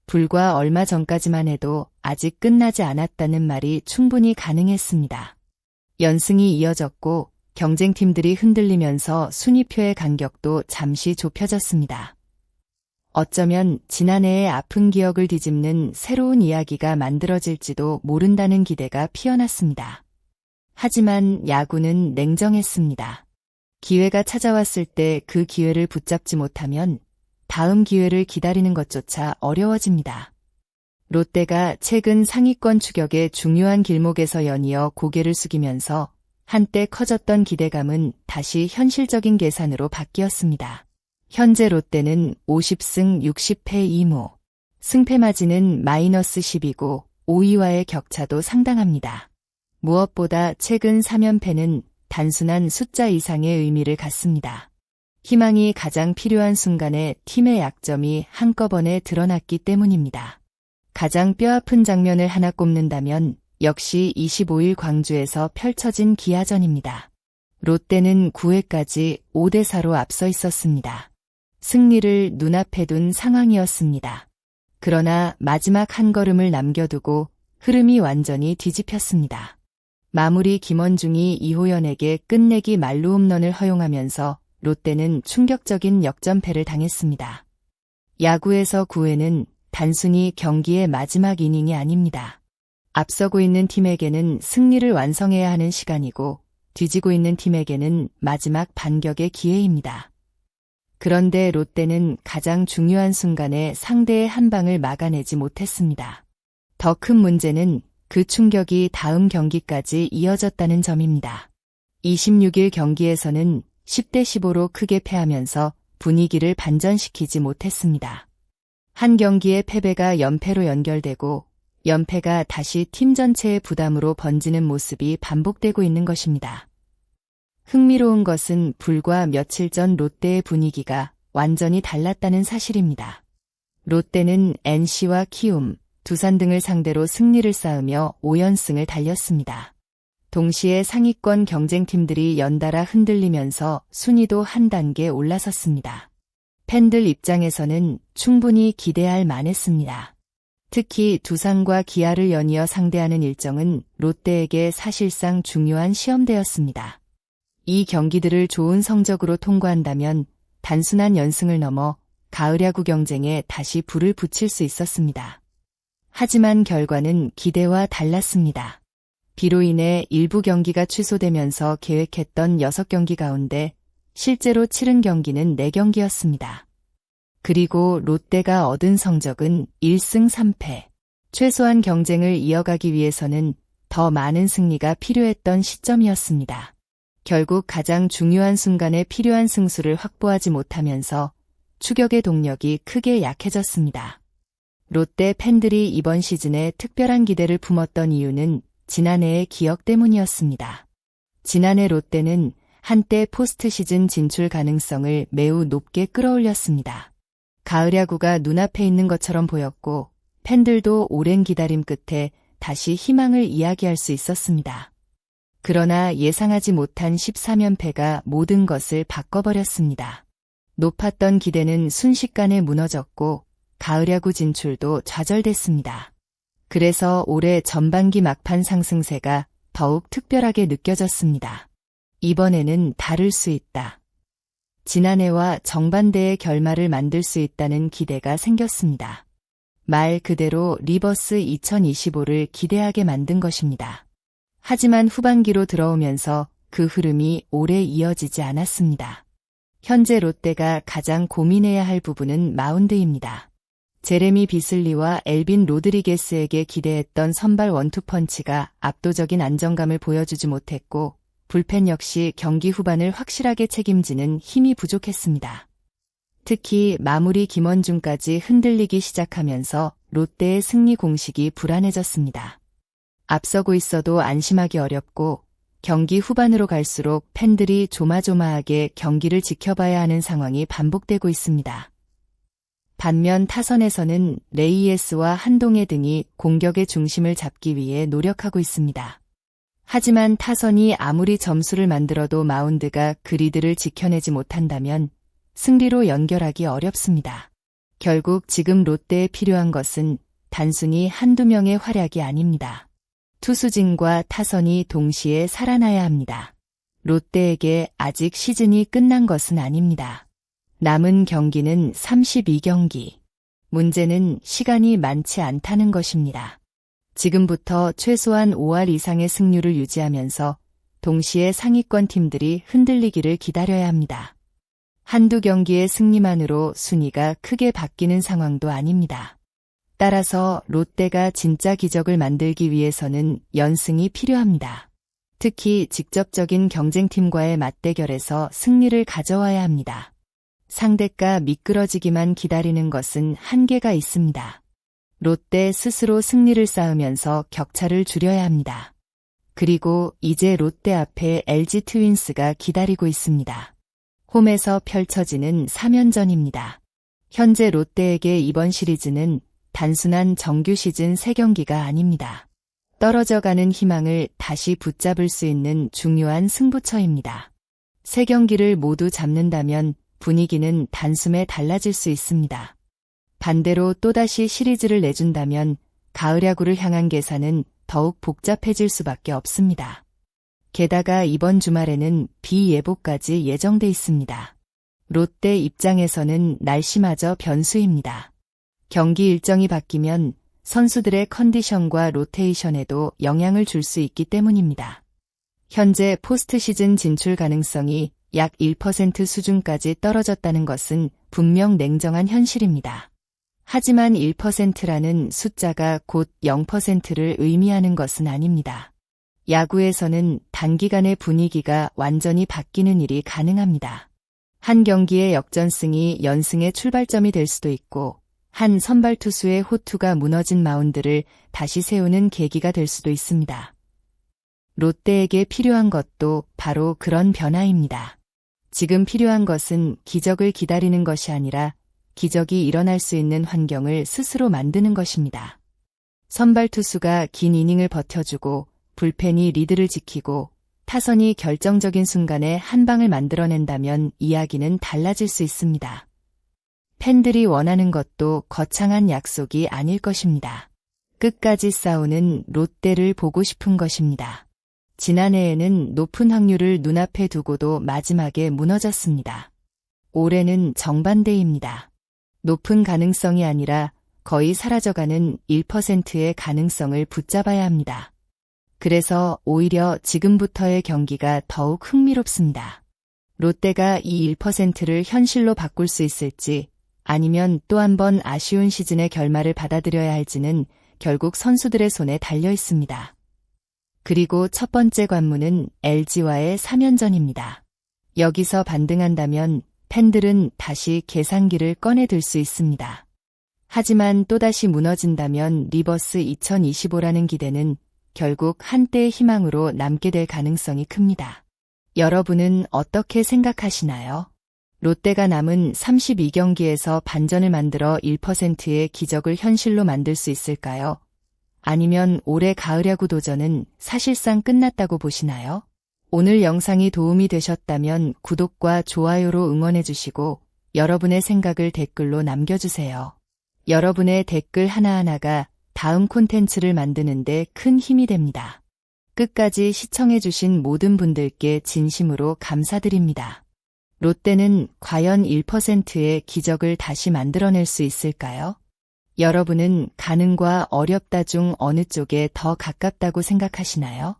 불과 얼마 전까지만 해도 아직 끝나지 않았다는 말이 충분히 가능했습니다. 연승이 이어졌고 경쟁팀들이 흔들리면서 순위표의 간격도 잠시 좁혀졌습니다. 어쩌면 지난해의 아픈 기억을 뒤집는 새로운 이야기가 만들어질지도 모른다는 기대가 피어났습니다. 하지만 야구는 냉정했습니다. 기회가 찾아왔을 때 그 기회를 붙잡지 못하면 다음 기회를 기다리는 것조차 어려워집니다. 롯데가 최근 상위권 추격의 중요한 길목에서 연이어 고개를 숙이면서 한때 커졌던 기대감은 다시 현실적인 계산으로 바뀌었습니다. 현재 롯데는 50승 60패 2무, 승패 마진은 -10이고 5위와의 격차도 상당합니다. 무엇보다 최근 3연패는 단순한 숫자 이상의 의미를 갖습니다. 희망이 가장 필요한 순간에 팀의 약점이 한꺼번에 드러났기 때문입니다. 가장 뼈아픈 장면을 하나 꼽는다면 역시 25일 광주에서 펼쳐진 기아전입니다. 롯데는 9회까지 5대4로 앞서 있었습니다. 승리를 눈앞에 둔 상황이었습니다. 그러나 마지막 한 걸음을 남겨두고 흐름이 완전히 뒤집혔습니다. 마무리 김원중이 이호연에게 끝내기 만루 홈런을 허용하면서 롯데는 충격적인 역전패를 당했습니다. 야구에서 9회는 단순히 경기의 마지막 이닝이 아닙니다. 앞서고 있는 팀에게는 승리를 완성해야 하는 시간이고 뒤지고 있는 팀에게는 마지막 반격의 기회입니다. 그런데 롯데는 가장 중요한 순간에 상대의 한 방을 막아내지 못했습니다. 더 큰 문제는 그 충격이 다음 경기까지 이어졌다는 점입니다. 26일 경기에서는 10대15로 크게 패하면서 분위기를 반전시키지 못했습니다. 한 경기의 패배가 연패로 연결되고 연패가 다시 팀 전체의 부담으로 번지는 모습이 반복되고 있는 것입니다. 흥미로운 것은 불과 며칠 전 롯데의 분위기가 완전히 달랐다는 사실입니다. 롯데는 NC와 키움, 두산 등을 상대로 승리를 쌓으며 5연승을 달렸습니다. 동시에 상위권 경쟁팀들이 연달아 흔들리면서 순위도 한 단계 올라섰습니다. 팬들 입장에서는 충분히 기대할 만했습니다. 특히 두산과 기아를 연이어 상대하는 일정은 롯데에게 사실상 중요한 시험대였습니다. 이 경기들을 좋은 성적으로 통과한다면 단순한 연승을 넘어 가을 야구 경쟁에 다시 불을 붙일 수 있었습니다. 하지만 결과는 기대와 달랐습니다. 비로 인해 일부 경기가 취소되면서 계획했던 6경기 가운데 실제로 치른 경기는 4경기였습니다. 그리고 롯데가 얻은 성적은 1승 3패. 최소한 경쟁을 이어가기 위해서는 더 많은 승리가 필요했던 시점이었습니다. 결국 가장 중요한 순간에 필요한 승수를 확보하지 못하면서 추격의 동력이 크게 약해졌습니다. 롯데 팬들이 이번 시즌에 특별한 기대를 품었던 이유는 지난해의 기억 때문이었습니다. 지난해 롯데는 한때 포스트 시즌 진출 가능성을 매우 높게 끌어올렸습니다. 가을 야구가 눈앞에 있는 것처럼 보였고 팬들도 오랜 기다림 끝에 다시 희망을 이야기할 수 있었습니다. 그러나 예상하지 못한 13연패가 모든 것을 바꿔버렸습니다. 높았던 기대는 순식간에 무너졌고 가을 야구 진출도 좌절됐습니다. 그래서 올해 전반기 막판 상승세가 더욱 특별하게 느껴졌습니다. 이번에는 다를 수 있다. 지난해와 정반대의 결말을 만들 수 있다는 기대가 생겼습니다. 말 그대로 리버스 2025를 기대하게 만든 것입니다. 하지만 후반기로 들어오면서 그 흐름이 오래 이어지지 않았습니다. 현재 롯데가 가장 고민해야 할 부분은 마운드입니다. 제레미 비슬리와 엘빈 로드리게스에게 기대했던 선발 원투펀치가 압도적인 안정감을 보여주지 못했고 불펜 역시 경기 후반을 확실하게 책임지는 힘이 부족했습니다. 특히 마무리 김원중까지 흔들리기 시작하면서 롯데의 승리 공식이 불안해졌습니다. 앞서고 있어도 안심하기 어렵고 경기 후반으로 갈수록 팬들이 조마조마하게 경기를 지켜봐야 하는 상황이 반복되고 있습니다. 반면 타선에서는 레이에스와 한동해 등이 공격의 중심을 잡기 위해 노력하고 있습니다. 하지만 타선이 아무리 점수를 만들어도 마운드가 그 리드를 지켜내지 못한다면 승리로 연결하기 어렵습니다. 결국 지금 롯데에 필요한 것은 단순히 한두 명의 활약이 아닙니다. 투수진과 타선이 동시에 살아나야 합니다. 롯데에게 아직 시즌이 끝난 것은 아닙니다. 남은 경기는 32경기. 문제는 시간이 많지 않다는 것입니다. 지금부터 최소한 5할 이상의 승률을 유지하면서 동시에 상위권 팀들이 흔들리기를 기다려야 합니다. 한두 경기의 승리만으로 순위가 크게 바뀌는 상황도 아닙니다. 따라서 롯데가 진짜 기적을 만들기 위해서는 연승이 필요합니다. 특히 직접적인 경쟁팀과의 맞대결에서 승리를 가져와야 합니다. 상대가 미끄러지기만 기다리는 것은 한계가 있습니다. 롯데 스스로 승리를 쌓으면서 격차를 줄여야 합니다. 그리고 이제 롯데 앞에 LG 트윈스가 기다리고 있습니다. 홈에서 펼쳐지는 3연전입니다. 현재 롯데에게 이번 시리즈는 단순한 정규 시즌 3경기가 아닙니다. 떨어져가는 희망을 다시 붙잡을 수 있는 중요한 승부처입니다. 3경기를 모두 잡는다면 분위기는 단숨에 달라질 수 있습니다. 반대로 또다시 시리즈를 내준다면 가을 야구를 향한 계산은 더욱 복잡해질 수밖에 없습니다. 게다가 이번 주말에는 비 예보까지 예정돼 있습니다. 롯데 입장에서는 날씨마저 변수입니다. 경기 일정이 바뀌면 선수들의 컨디션과 로테이션에도 영향을 줄 수 있기 때문입니다. 현재 포스트 시즌 진출 가능성이 약 1% 수준까지 떨어졌다는 것은 분명 냉정한 현실입니다. 하지만 1%라는 숫자가 곧 0%를 의미하는 것은 아닙니다. 야구에서는 단기간의 분위기가 완전히 바뀌는 일이 가능합니다. 한 경기의 역전승이 연승의 출발점이 될 수도 있고, 한 선발 투수의 호투가 무너진 마운드를 다시 세우는 계기가 될 수도 있습니다. 롯데에게 필요한 것도 바로 그런 변화입니다. 지금 필요한 것은 기적을 기다리는 것이 아니라 기적이 일어날 수 있는 환경을 스스로 만드는 것입니다. 선발 투수가 긴 이닝을 버텨주고 불펜이 리드를 지키고 타선이 결정적인 순간에 한 방을 만들어낸다면 이야기는 달라질 수 있습니다. 팬들이 원하는 것도 거창한 약속이 아닐 것입니다. 끝까지 싸우는 롯데를 보고 싶은 것입니다. 지난해에는 높은 확률을 눈앞에 두고도 마지막에 무너졌습니다. 올해는 정반대입니다. 높은 가능성이 아니라 거의 사라져가는 1%의 가능성을 붙잡아야 합니다. 그래서 오히려 지금부터의 경기가 더욱 흥미롭습니다. 롯데가 이 1%를 현실로 바꿀 수 있을지 아니면 또 한 번 아쉬운 시즌의 결말을 받아들여야 할지는 결국 선수들의 손에 달려 있습니다. 그리고 첫 번째 관문은 LG와의 3연전입니다. 여기서 반등한다면 팬들은 다시 계산기를 꺼내들 수 있습니다. 하지만 또다시 무너진다면 리버스 2025라는 기대는 결국 한때의 희망으로 남게 될 가능성이 큽니다. 여러분은 어떻게 생각하시나요? 롯데가 남은 32경기에서 반전을 만들어 1%의 기적을 현실로 만들 수 있을까요? 아니면 올해 가을 야구 도전은 사실상 끝났다고 보시나요? 오늘 영상이 도움이 되셨다면 구독과 좋아요로 응원해주시고 여러분의 생각을 댓글로 남겨주세요. 여러분의 댓글 하나하나가 다음 콘텐츠를 만드는데 큰 힘이 됩니다. 끝까지 시청해주신 모든 분들께 진심으로 감사드립니다. 롯데는 과연 1%의 기적을 다시 만들어낼 수 있을까요? 여러분은 가능과 어렵다 중 어느 쪽에 더 가깝다고 생각하시나요?